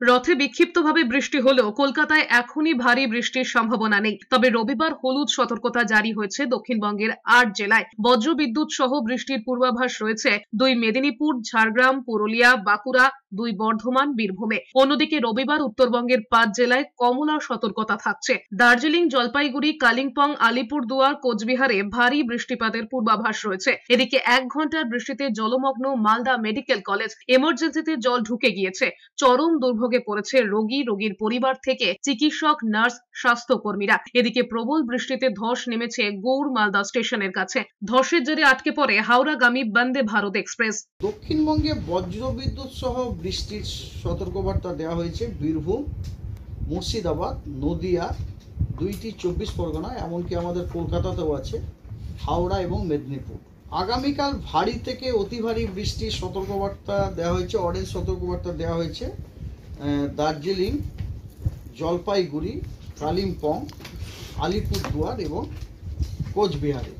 রথে বিক্ষিপ্তভাবে বৃষ্টি হলেও কলকাতায় এখনই ভারী বৃষ্টির সম্ভাবনা নেই। তবে রবিবার হলুদ সতর্কতা জারি হয়েছে দক্ষিণবঙ্গের ৮ জেলায়। বজ্রবিদ্যুৎ সহ বৃষ্টির পূর্বাভাস রয়েছে ২ মেদিনীপুর, ঝাড়গ্রাম, পুরুলিয়া, বাঁকুড়া, ২ বর্ধমান, বীরভূমে। অন্যদিকে রবিবার উত্তরবঙ্গের ৫ জেলায় কমলা সতর্কতা থাকছে। দার্জিলিং, জলপাইগুড়ি, কালিম্পং, আলিপুরদুয়ার, কোচবিহারে ভারী বৃষ্টিপাতের পূর্বাভাস রয়েছে। এদিকে ১ ঘন্টার বৃষ্টিতে জলমগ্ন মালদা মেডিকেল কলেজ। এমার্জেন্সিতে জল ঢুকে গিয়েছে। চরম দুর্ভোগে পড়েছে রোগী, রোগীর পরিবার থেকে চিকিৎসক, নার্স, স্বাস্থ্যকর্মীরা। এদিকে প্রবল বৃষ্টিতে ধস নেমেছে গৌড় মালদা স্টেশনের কাছে। ধসের জেরে আটকে পড়ে হাওড়াগামী বন্দে ভারত এক্সপ্রেস। দক্ষিণবঙ্গে বজ্রবিদ্যুৎ সহ বৃষ্টির সতর্কবার্তা দেওয়া হয়েছে বীরভূম, মুর্শিদাবাদ, নদিয়া, ২টি ২৪ পরগনা, এমনকি আমাদের কলকাতাতেও আছে, হাওড়া এবং মেদিনীপুর। আগামীকাল ভারী থেকে অতি ভারী বৃষ্টির সতর্কবার্তা দেওয়া হয়েছে, অরেঞ্জ সতর্কবার্তা দেওয়া হয়েছে দার্জিলিং, জলপাইগুড়ি, কালিম্পং, আলিপুরদুয়ার এবং কোচবিহারে।